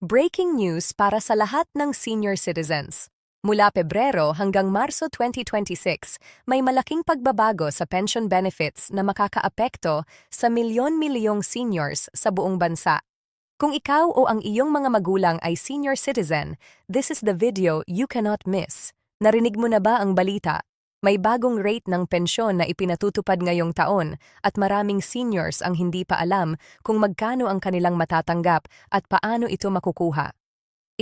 Breaking news para sa lahat ng senior citizens. Mula Pebrero hanggang Marso 2026, may malaking pagbabago sa pension benefits na makakaapekto sa milyon-milyong seniors sa buong bansa. Kung ikaw o ang iyong mga magulang ay senior citizen, this is the video you cannot miss. Narinig mo na ba ang balita? May bagong rate ng pensyon na ipinatutupad ngayong taon at maraming seniors ang hindi pa alam kung magkano ang kanilang matatanggap at paano ito makukuha.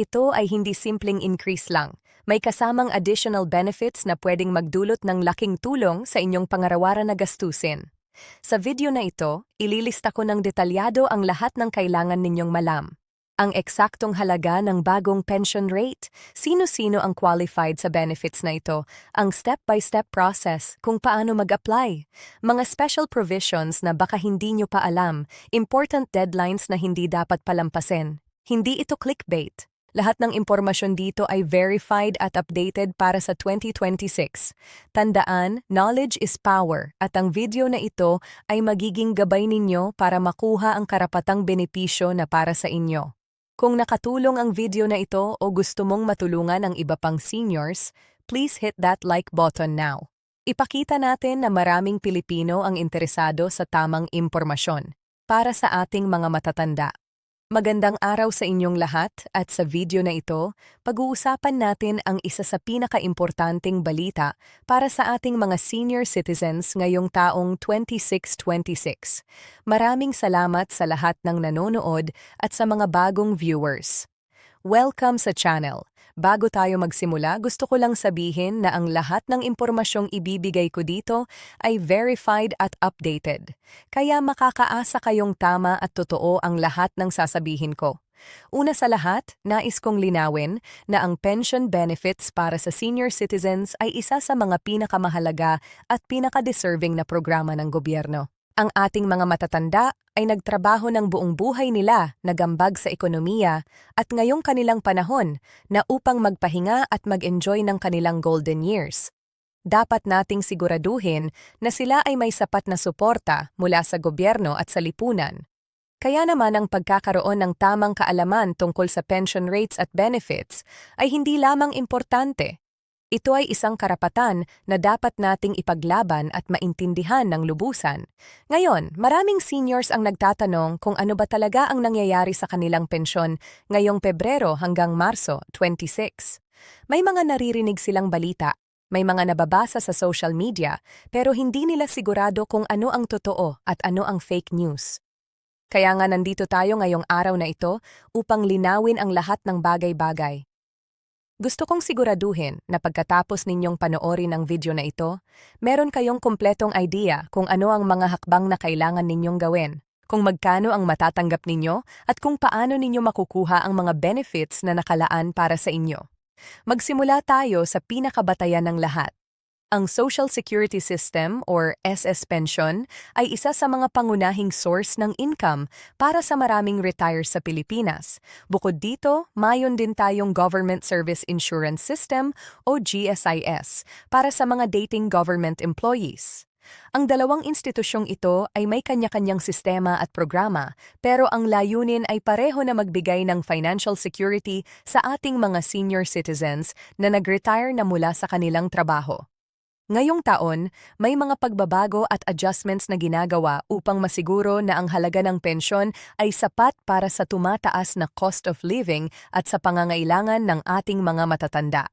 Ito ay hindi simpleng increase lang. May kasamang additional benefits na pwedeng magdulot ng laking tulong sa inyong pangarawaran na gastusin. Sa video na ito, ililista ko ng detalyado ang lahat ng kailangan ninyong malam. Ang eksaktong halaga ng bagong pension rate, sino-sino ang qualified sa benefits na ito, ang step-by-step process kung paano mag-apply, mga special provisions na baka hindi nyo pa alam, important deadlines na hindi dapat palampasin. Hindi ito clickbait. Lahat ng impormasyon dito ay verified at updated para sa 2026. Tandaan, knowledge is power at ang video na ito ay magiging gabay ninyo para makuha ang karapatang benepisyo na para sa inyo. Kung nakatulong ang video na ito o gusto mong matulungan ang iba pang seniors, please hit that like button now. Ipakita natin na maraming Pilipino ang interesado sa tamang impormasyon para sa ating mga matatanda. Magandang araw sa inyong lahat at sa video na ito, pag-uusapan natin ang isa sa pinakaimportanteng balita para sa ating mga senior citizens ngayong taong 2626. Maraming salamat sa lahat ng nanonood at sa mga bagong viewers. Welcome sa channel. Bago tayo magsimula, gusto ko lang sabihin na ang lahat ng impormasyong ibibigay ko dito ay verified at updated. Kaya makakaasa kayong tama at totoo ang lahat ng sasabihin ko. Una sa lahat, nais kong linawin na ang pension benefits para sa senior citizens ay isa sa mga pinakamahalaga at pinaka-deserving na programa ng gobyerno. Ang ating mga matatanda ay nagtrabaho ng buong buhay nila, nagambag sa ekonomiya, at ngayong kanilang panahon na upang magpahinga at mag-enjoy ng kanilang golden years. Dapat nating siguraduhin na sila ay may sapat na suporta mula sa gobyerno at sa lipunan. Kaya naman ang pagkakaroon ng tamang kaalaman tungkol sa pension rates at benefits ay hindi lamang importante. Ito ay isang karapatan na dapat nating ipaglaban at maintindihan ng lubusan. Ngayon, maraming seniors ang nagtatanong kung ano ba talaga ang nangyayari sa kanilang pensyon ngayong Pebrero hanggang Marso 26. May mga naririnig silang balita, may mga nababasa sa social media, pero hindi nila sigurado kung ano ang totoo at ano ang fake news. Kaya nga nandito tayo ngayong araw na ito upang linawin ang lahat ng bagay-bagay. Gusto kong siguraduhin na pagkatapos ninyong panoorin ang video na ito, meron kayong kumpletong idea kung ano ang mga hakbang na kailangan ninyong gawin, kung magkano ang matatanggap ninyo at kung paano ninyo makukuha ang mga benefits na nakalaan para sa inyo. Magsimula tayo sa pinakabatayan ng lahat. Ang Social Security System or SS Pension ay isa sa mga pangunahing source ng income para sa maraming retires sa Pilipinas. Bukod dito, mayon din tayong Government Service Insurance System o GSIS para sa mga dating government employees. Ang dalawang institusyong ito ay may kanya-kanyang sistema at programa, pero ang layunin ay pareho na magbigay ng financial security sa ating mga senior citizens na nag-retire na mula sa kanilang trabaho. Ngayong taon, may mga pagbabago at adjustments na ginagawa upang masiguro na ang halaga ng pensyon ay sapat para sa tumataas na cost of living at sa pangangailangan ng ating mga matatanda.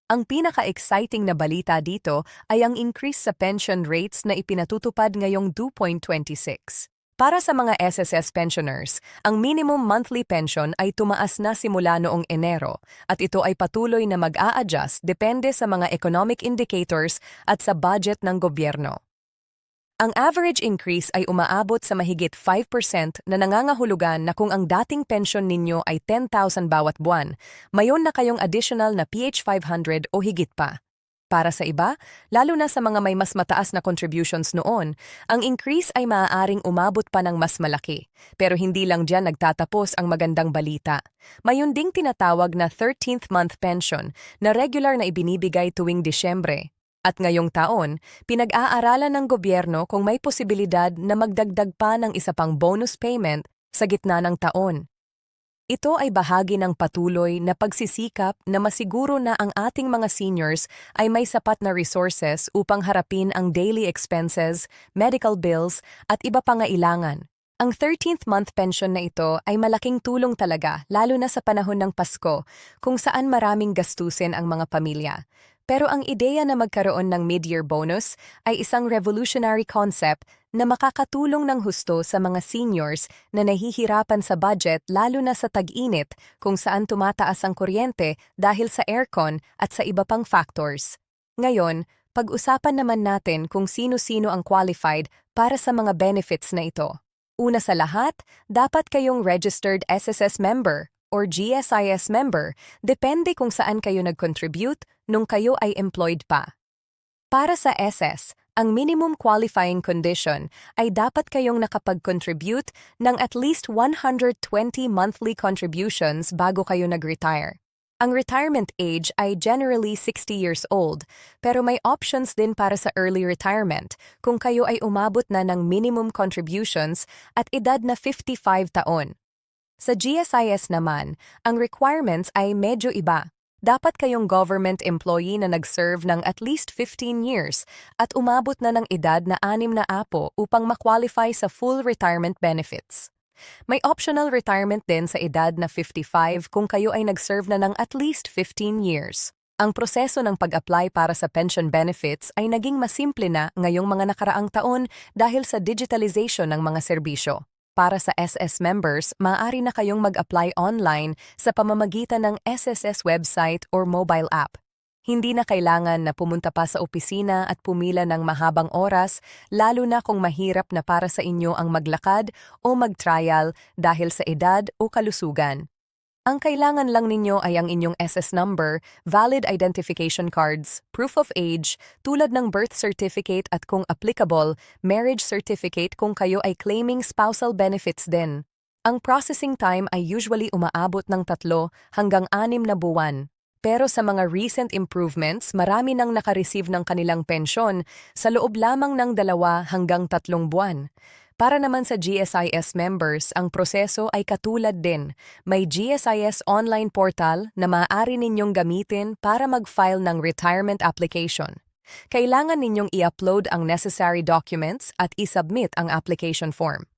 Ang pinaka-exciting na balita dito ay ang increase sa pension rates na ipinatutupad ngayong 2026. Para sa mga SSS pensioners, ang minimum monthly pension ay tumaas na simula noong Enero at ito ay patuloy na mag-a-adjust depende sa mga economic indicators at sa budget ng gobyerno. Ang average increase ay umaabot sa mahigit 5% na nangangahulugan na kung ang dating pension ninyo ay 10,000 bawat buwan, mayon na kayong additional na PH500 o higit pa. Para sa iba, lalo na sa mga may mas mataas na contributions noon, ang increase ay maaaring umabot pa ng mas malaki. Pero hindi lang diyan nagtatapos ang magandang balita. Mayroon ding tinatawag na 13th month pension na regular na ibinibigay tuwing Disyembre. At ngayong taon, pinag-aaralan ng gobyerno kung may posibilidad na magdagdag pa ng isa pang bonus payment sa gitna ng taon. Ito ay bahagi ng patuloy na pagsisikap na masiguro na ang ating mga seniors ay may sapat na resources upang harapin ang daily expenses, medical bills, at iba pang ngailangan. Ang 13th month pension na ito ay malaking tulong talaga, lalo na sa panahon ng Pasko, kung saan maraming gastusin ang mga pamilya. Pero ang ideya na magkaroon ng mid-year bonus ay isang revolutionary concept na makakatulong ng husto sa mga seniors na nahihirapan sa budget lalo na sa tag-init kung saan tumataas ang kuryente dahil sa aircon at sa iba pang factors. Ngayon, pag-usapan naman natin kung sino-sino ang qualified para sa mga benefits na ito. Una sa lahat, dapat kayong registered SSS member or GSIS member, depende kung saan kayo nag-contribute nung kayo ay employed pa. Para sa SS, ang minimum qualifying condition ay dapat kayong nakapag-contribute ng at least 120 monthly contributions bago kayo nag-retire. Ang retirement age ay generally 60 years old, pero may options din para sa early retirement kung kayo ay umabot na ng minimum contributions at edad na 55 taon. Sa GSIS naman, ang requirements ay medyo iba. Dapat kayong government employee na nag-serve ng at least 15 years at umabot na ng edad na 6 na apo upang ma-qualify sa full retirement benefits. May optional retirement din sa edad na 55 kung kayo ay nag-serve na ng at least 15 years. Ang proseso ng pag-apply para sa pension benefits ay naging masimple na ngayong mga nakaraang taon dahil sa digitalization ng mga serbisyo. Para sa SS members, maaari na kayong mag-apply online sa pamamagitan ng SSS website or mobile app. Hindi na kailangan na pumunta pa sa opisina at pumila ng mahabang oras, lalo na kung mahirap na para sa inyo ang maglakad o mag-trial dahil sa edad o kalusugan. Ang kailangan lang ninyo ay ang inyong SS number, valid identification cards, proof of age, tulad ng birth certificate at kung applicable, marriage certificate kung kayo ay claiming spousal benefits din. Ang processing time ay usually umaabot ng 3 hanggang 6 na buwan. Pero sa mga recent improvements, marami nang nakareceive ng kanilang pensyon sa loob lamang ng 2 hanggang 3 buwan. Para naman sa GSIS members, ang proseso ay katulad din. May GSIS online portal na maaari ninyong gamitin para mag-file ng retirement application. Kailangan ninyong i-upload ang necessary documents at i-submit ang application form.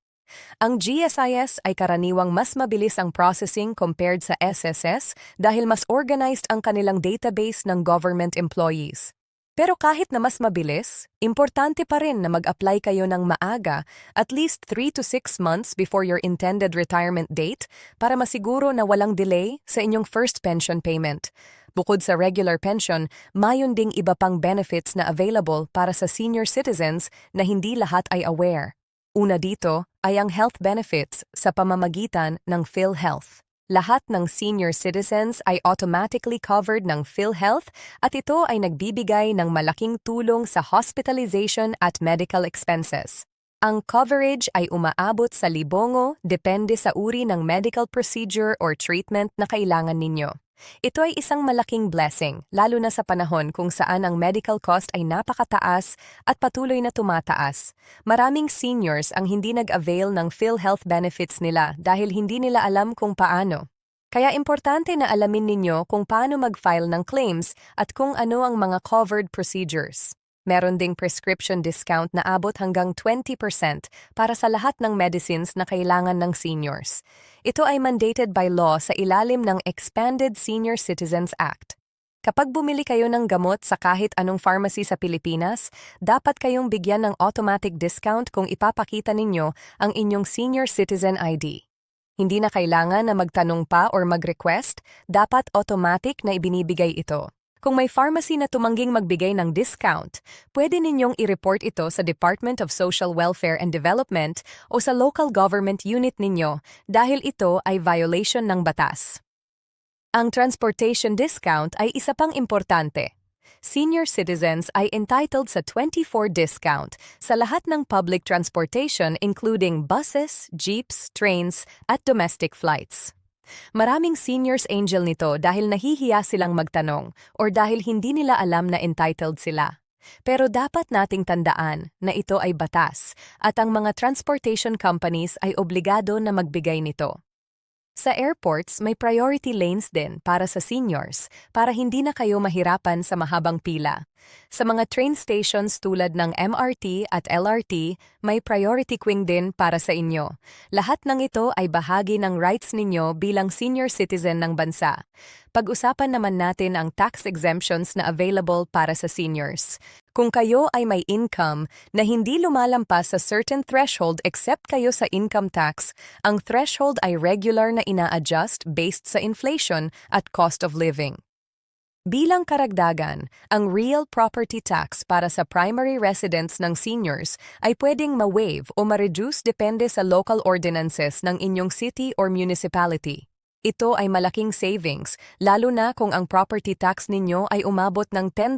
Ang GSIS ay karaniwang mas mabilis ang processing compared sa SSS dahil mas organized ang kanilang database ng government employees. Pero kahit na mas mabilis, importante pa rin na mag-apply kayo ng maaga, at least 3 to 6 months before your intended retirement date para masiguro na walang delay sa inyong first pension payment. Bukod sa regular pension, mayon ding iba pang benefits na available para sa senior citizens na hindi lahat ay aware. Una dito ay ang health benefits sa pamamagitan ng PhilHealth. Lahat ng senior citizens ay automatically covered ng PhilHealth at ito ay nagbibigay ng malaking tulong sa hospitalization at medical expenses. Ang coverage ay umaabot sa libongo depende sa uri ng medical procedure or treatment na kailangan ninyo. Ito ay isang malaking blessing, lalo na sa panahon kung saan ang medical cost ay napakataas at patuloy na tumataas. Maraming seniors ang hindi nag-avail ng PhilHealth benefits nila dahil hindi nila alam kung paano. Kaya importante na alamin ninyo kung paano mag-file ng claims at kung ano ang mga covered procedures. Meron ding prescription discount na abot hanggang 20% para sa lahat ng medicines na kailangan ng seniors. Ito ay mandated by law sa ilalim ng Expanded Senior Citizens Act. Kapag bumili kayo ng gamot sa kahit anong pharmacy sa Pilipinas, dapat kayong bigyan ng automatic discount kung ipapakita ninyo ang inyong senior citizen ID. Hindi na kailangan na magtanong pa or mag-request, dapat automatic na ibinibigay ito. Kung may pharmacy na tumangging magbigay ng discount, pwede ninyong i-report ito sa Department of Social Welfare and Development o sa local government unit ninyo dahil ito ay violation ng batas. Ang transportation discount ay isa pang importante. Senior citizens ay entitled sa 24 discount sa lahat ng public transportation including buses, jeeps, trains, at domestic flights. Maraming seniors angel nito dahil nahihiya silang magtanong or dahil hindi nila alam na entitled sila. Pero dapat nating tandaan na ito ay batas at ang mga transportation companies ay obligado na magbigay nito. Sa airports, may priority lanes din para sa seniors para hindi na kayo mahirapan sa mahabang pila. Sa mga train stations tulad ng MRT at LRT, may priority queuing din para sa inyo. Lahat ng ito ay bahagi ng rights ninyo bilang senior citizen ng bansa. Pag-usapan naman natin ang tax exemptions na available para sa seniors. Kung kayo ay may income na hindi lumalampas sa certain threshold except kayo sa income tax, ang threshold ay regular na ina-adjust based sa inflation at cost of living. Bilang karagdagan, ang real property tax para sa primary residence ng seniors ay pwedeng ma-waive o ma-reduce depende sa local ordinances ng inyong city or municipality. Ito ay malaking savings, lalo na kung ang property tax ninyo ay umabot ng 10,000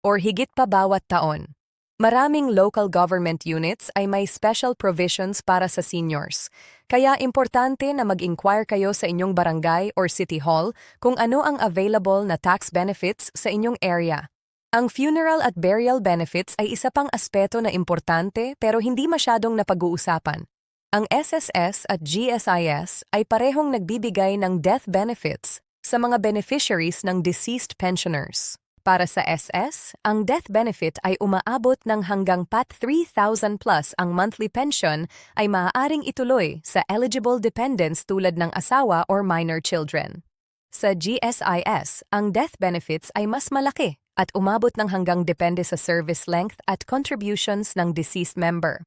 or higit pa bawat taon. Maraming local government units ay may special provisions para sa seniors. Kaya importante na mag-inquire kayo sa inyong barangay or city hall kung ano ang available na tax benefits sa inyong area. Ang funeral at burial benefits ay isa pang aspeto na importante pero hindi masyadong napag-uusapan. Ang SSS at GSIS ay parehong nagbibigay ng death benefits sa mga beneficiaries ng deceased pensioners. Para sa SS, ang death benefit ay umaabot ng hanggang pat 3,000 plus ang monthly pension ay maaaring ituloy sa eligible dependents tulad ng asawa or minor children. Sa GSIS, ang death benefits ay mas malaki at umabot ng hanggang depende sa service length at contributions ng deceased member.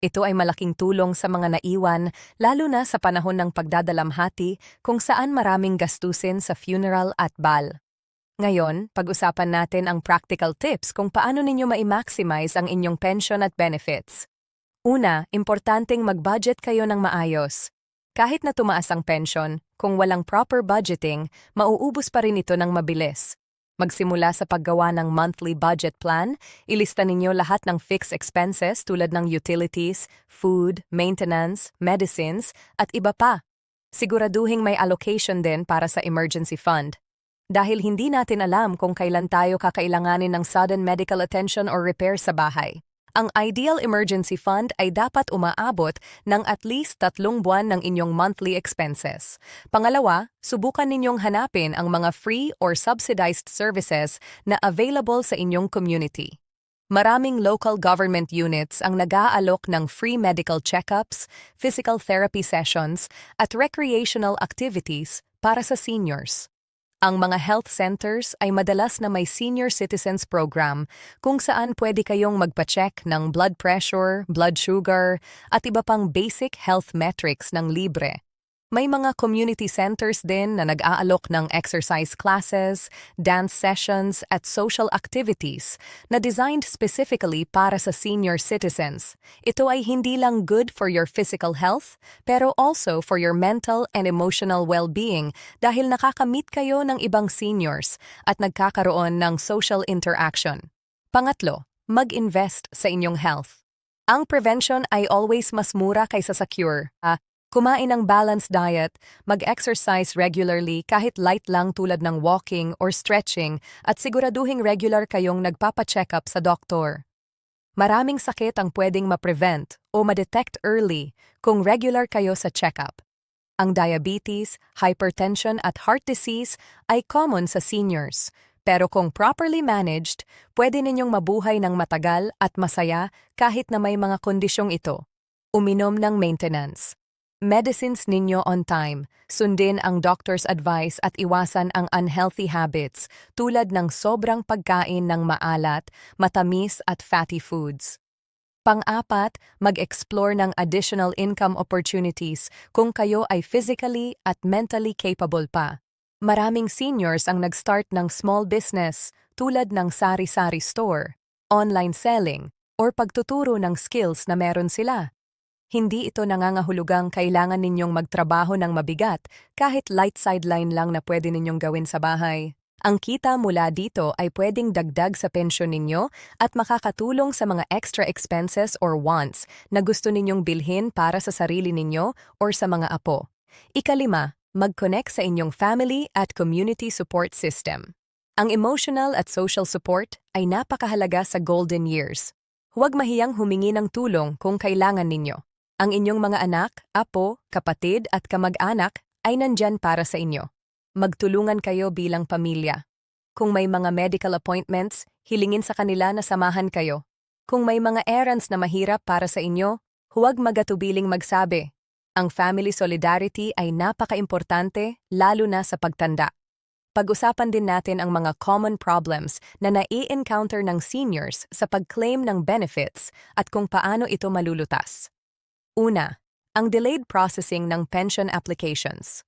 Ito ay malaking tulong sa mga naiwan, lalo na sa panahon ng pagdadalamhati kung saan maraming gastusin sa funeral at bal. Ngayon, pag-usapan natin ang practical tips kung paano ninyo ma-maximize ang inyong pension at benefits. Una, importanteng mag-budget kayo ng maayos. Kahit na tumaas ang pension, kung walang proper budgeting, mauubos pa rin ito ng mabilis. Magsimula sa paggawa ng monthly budget plan, ilista ninyo lahat ng fixed expenses tulad ng utilities, food, maintenance, medicines, at iba pa. Siguraduhing may allocation din para sa emergency fund. Dahil hindi natin alam kung kailan tayo kakailanganin ng sudden medical attention or repair sa bahay. Ang ideal emergency fund ay dapat umaabot ng at least 3 buwan ng inyong monthly expenses. Pangalawa, subukan ninyong hanapin ang mga free or subsidized services na available sa inyong community. Maraming local government units ang nag-aalok ng free medical checkups, physical therapy sessions, at recreational activities para sa seniors. Ang mga health centers ay madalas na may senior citizens program kung saan pwede kayong magpa-check ng blood pressure, blood sugar, at iba pang basic health metrics ng libre. May mga community centers din na nag-aalok ng exercise classes, dance sessions, at social activities na designed specifically para sa senior citizens. Ito ay hindi lang good for your physical health, pero also for your mental and emotional well-being dahil nakakamit kayo ng ibang seniors at nagkakaroon ng social interaction. Pangatlo, mag-invest sa inyong health. Ang prevention ay always mas mura kaysa sa cure. Kumain ng balanced diet, mag-exercise regularly kahit light lang tulad ng walking or stretching at siguraduhing regular kayong nagpapa-check-up sa doktor. Maraming sakit ang pwedeng ma-prevent o ma-detect early kung regular kayo sa check-up. Ang diabetes, hypertension at heart disease ay common sa seniors, pero kung properly managed, pwede ninyong mabuhay ng matagal at masaya kahit na may mga kondisyong ito. Uminom ng maintenance. Medicines ninyo on time, sundin ang doctor's advice at iwasan ang unhealthy habits tulad ng sobrang pagkain ng maalat, matamis at fatty foods. Pang-apat, mag-explore ng additional income opportunities kung kayo ay physically at mentally capable pa. Maraming seniors ang nag-start ng small business tulad ng sari-sari store, online selling, or pagtuturo ng skills na meron sila. Hindi ito nangangahulugang kailangan ninyong magtrabaho ng mabigat kahit light sideline lang na pwede ninyong gawin sa bahay. Ang kita mula dito ay pwedeng dagdag sa pensyon ninyo at makakatulong sa mga extra expenses or wants na gusto ninyong bilhin para sa sarili ninyo or sa mga apo. Ikalima, mag-connect sa inyong family at community support system. Ang emotional at social support ay napakahalaga sa golden years. Huwag mahiyang humingi ng tulong kung kailangan ninyo. Ang inyong mga anak, apo, kapatid at kamag-anak ay nandyan para sa inyo. Magtulungan kayo bilang pamilya. Kung may mga medical appointments, hilingin sa kanila na samahan kayo. Kung may mga errands na mahirap para sa inyo, huwag magatubiling magsabi. Ang family solidarity ay napaka-importante, lalo na sa pagtanda. Pag-usapan din natin ang mga common problems na nai-encounter ng seniors sa pag-claim ng benefits at kung paano ito malulutas. Una, ang delayed processing ng pension applications.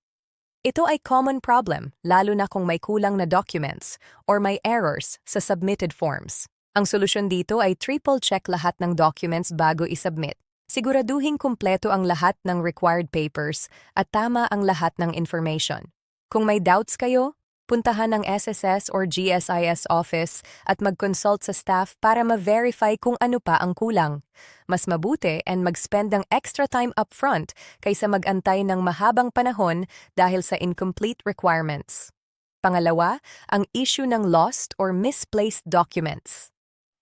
Ito ay common problem, lalo na kung may kulang na documents or may errors sa submitted forms. Ang solusyon dito ay triple-check lahat ng documents bago isubmit. Siguraduhing kumpleto ang lahat ng required papers at tama ang lahat ng information. Kung may doubts kayo, puntahan ang SSS or GSIS office at mag-consult sa staff para ma-verify kung ano pa ang kulang. Mas mabuti and mag-spend ng extra time upfront kaysa mag-antay ng mahabang panahon dahil sa incomplete requirements. Pangalawa, ang issue ng lost or misplaced documents.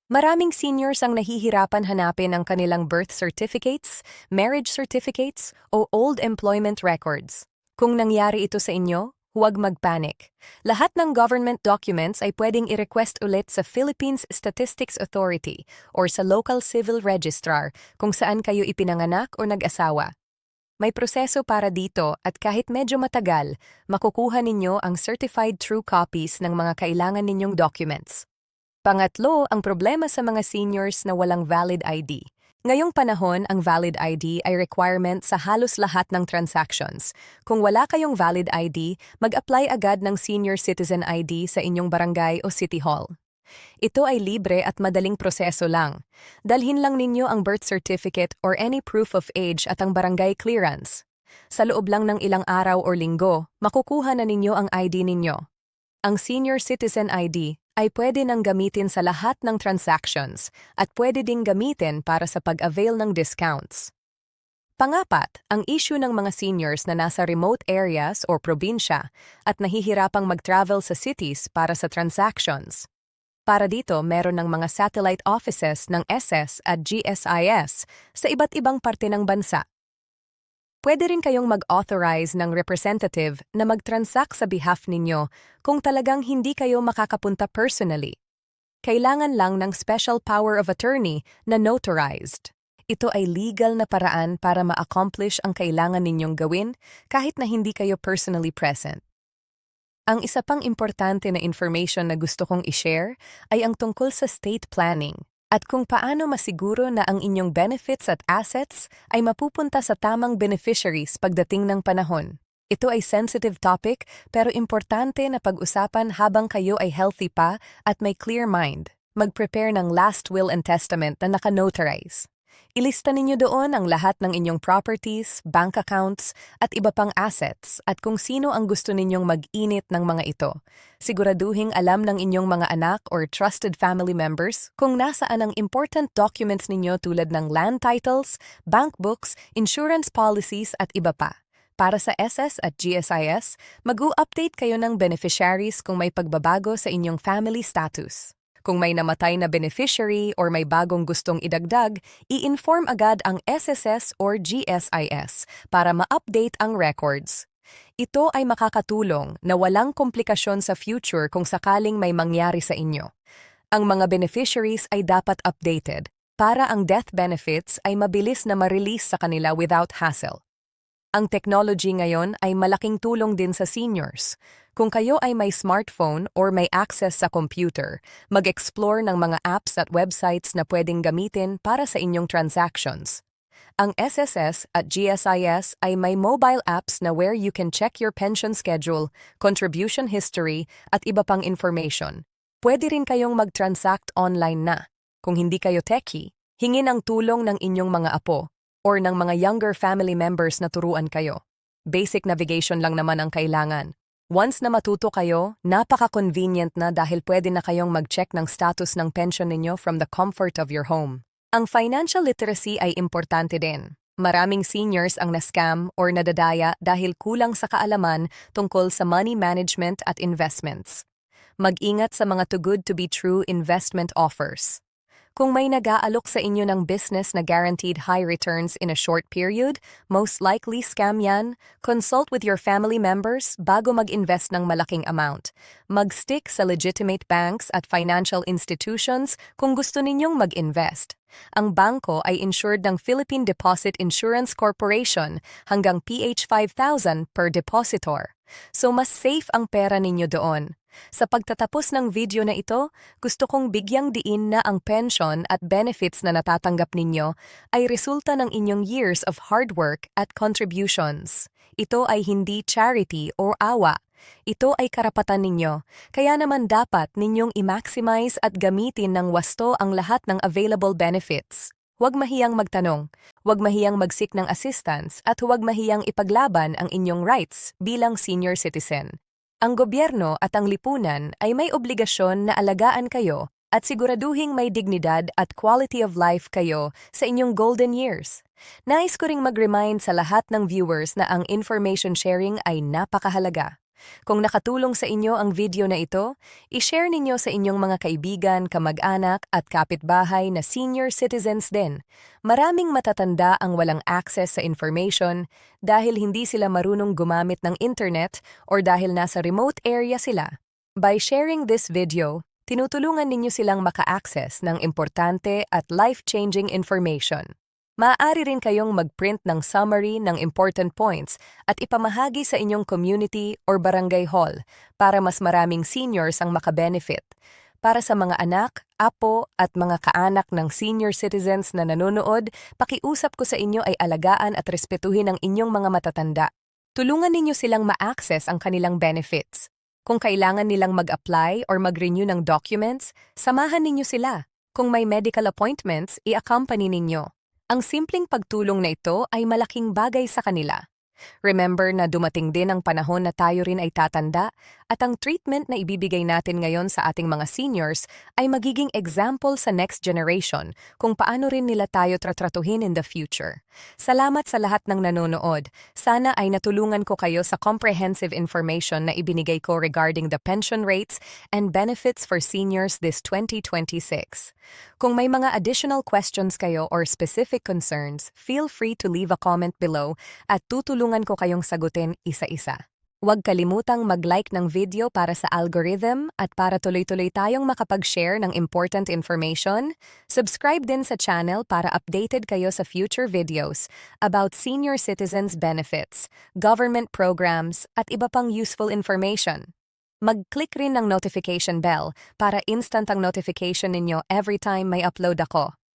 Maraming seniors ang nahihirapan hanapin ang kanilang birth certificates, marriage certificates, o old employment records. Kung nangyari ito sa inyo, huwag magpanik. Lahat ng government documents ay pwedeng i-request ulit sa Philippines Statistics Authority or sa local civil registrar kung saan kayo ipinanganak o nag-asawa. May proseso para dito at kahit medyo matagal, makukuha ninyo ang certified true copies ng mga kailangan ninyong documents. Pangatlo, ang problema sa mga seniors na walang valid ID. Ngayong panahon, ang valid ID ay requirement sa halos lahat ng transactions. Kung wala kayong valid ID, mag-apply agad ng Senior Citizen ID sa inyong barangay o city hall. Ito ay libre at madaling proseso lang. Dalhin lang ninyo ang birth certificate or any proof of age at ang barangay clearance. Sa loob lang ng ilang araw o linggo, makukuha na ninyo ang ID ninyo. Ang Senior Citizen ID ay pwede nang gamitin sa lahat ng transactions at pwede ding gamitin para sa pag-avail ng discounts. Pangapat, ang issue ng mga seniors na nasa remote areas o probinsya at nahihirapang mag-travel sa cities para sa transactions. Para dito, meron ng mga satellite offices ng SS at GSIS sa iba't ibang parte ng bansa. Pwede rin kayong mag-authorize ng representative na mag-transact sa behalf ninyo kung talagang hindi kayo makakapunta personally. Kailangan lang ng special power of attorney na notarized. Ito ay legal na paraan para ma-accomplish ang kailangan ninyong gawin kahit na hindi kayo personally present. Ang isa pang importante na information na gusto kong i-share ay ang tungkol sa state planning. At kung paano masiguro na ang inyong benefits at assets ay mapupunta sa tamang beneficiaries pagdating ng panahon. Ito ay sensitive topic pero importante na pag-usapan habang kayo ay healthy pa at may clear mind. Mag-prepare ng last will and testament na naka-notarize. Ilista ninyo doon ang lahat ng inyong properties, bank accounts, at iba pang assets at kung sino ang gusto ninyong mag-init ng mga ito. Siguraduhing alam ng inyong mga anak or trusted family members kung nasaan ang important documents ninyo tulad ng land titles, bank books, insurance policies at iba pa. Para sa SS at GSIS, mag-u-update kayo ng beneficiaries kung may pagbabago sa inyong family status. Kung may namatay na beneficiary or may bagong gustong idagdag, i-inform agad ang SSS or GSIS para ma-update ang records. Ito ay makakatulong na walang komplikasyon sa future kung sakaling may mangyari sa inyo. Ang mga beneficiaries ay dapat updated para ang death benefits ay mabilis na ma-release sa kanila without hassle. Ang technology ngayon ay malaking tulong din sa seniors. Kung kayo ay may smartphone or may access sa computer, mag-explore ng mga apps at websites na pwedeng gamitin para sa inyong transactions. Ang SSS at GSIS ay may mobile apps na where you can check your pension schedule, contribution history, at iba pang information. Pwede rin kayong mag-transact online na. Kung hindi kayo techie, hingin ang tulong ng inyong mga apo or ng mga younger family members na turuan kayo. Basic navigation lang naman ang kailangan. Once na matuto kayo, napaka-convenient na dahil pwede na kayong mag-check ng status ng pension ninyo from the comfort of your home. Ang financial literacy ay importante din. Maraming seniors ang na-scam or nadadaya dahil kulang sa kaalaman tungkol sa money management at investments. Mag-ingat sa mga too good to be true investment offers. Kung may nag-aalok sa inyo ng business na guaranteed high returns in a short period, most likely scam yan. Consult with your family members bago mag-invest ng malaking amount. Mag-stick sa legitimate banks at financial institutions kung gusto ninyong mag-invest. Ang bangko ay insured ng Philippine Deposit Insurance Corporation hanggang PH 5,000 per depositor. So mas safe ang pera ninyo doon. Sa pagtatapos ng video na ito, gusto kong bigyang diin na ang pension at benefits na natatanggap ninyo ay resulta ng inyong years of hard work at contributions. Ito ay hindi charity o awa. Ito ay karapatan ninyo, kaya naman dapat ninyong i-maximize at gamitin ng wasto ang lahat ng available benefits. Huwag mahiyang magtanong, huwag mahiyang mag-seek ng assistance at huwag mahiyang ipaglaban ang inyong rights bilang senior citizen. Ang gobyerno at ang lipunan ay may obligasyon na alagaan kayo at siguraduhing may dignidad at quality of life kayo sa inyong golden years. Nais ko ring mag-remind sa lahat ng viewers na ang information sharing ay napakahalaga. Kung nakatulong sa inyo ang video na ito, i-share ninyo sa inyong mga kaibigan, kamag-anak at kapitbahay na senior citizens din. Maraming matatanda ang walang access sa information dahil hindi sila marunong gumamit ng internet or dahil nasa remote area sila. By sharing this video, tinutulungan ninyo silang maka-access ng importante at life-changing information. Maaari rin kayong mag-print ng summary ng important points at ipamahagi sa inyong community or barangay hall para mas maraming seniors ang makabenefit. Para sa mga anak, apo at mga kaanak ng senior citizens na nanonood, pakiusap ko sa inyo ay alagaan at respetuhin ang inyong mga matatanda. Tulungan ninyo silang ma-access ang kanilang benefits. Kung kailangan nilang mag-apply or mag-renew ng documents, samahan ninyo sila. Kung may medical appointments, i-accompany ninyo. Ang simpleng pagtulong na ito ay malaking bagay sa kanila. Remember na dumating din ang panahon na tayo rin ay tatanda at ang treatment na ibibigay natin ngayon sa ating mga seniors ay magiging example sa next generation kung paano rin nila tayo tratratuhin in the future. Salamat sa lahat ng nanonood. Sana ay natulungan ko kayo sa comprehensive information na ibinigay ko regarding the pension rates and benefits for seniors this 2026. Kung may mga additional questions kayo or specific concerns, feel free to leave a comment below at tutulungan ko kayong sagutin isa-isa. Huwag kalimutang mag-like ng video para sa algorithm at para tuloy-tuloy tayong makapag-share ng important information. Subscribe din sa channel para updated kayo sa future videos about senior citizens benefits, government programs at iba pang useful information. Mag-click rin ng notification bell para instant ang notification ninyo every time may upload ako.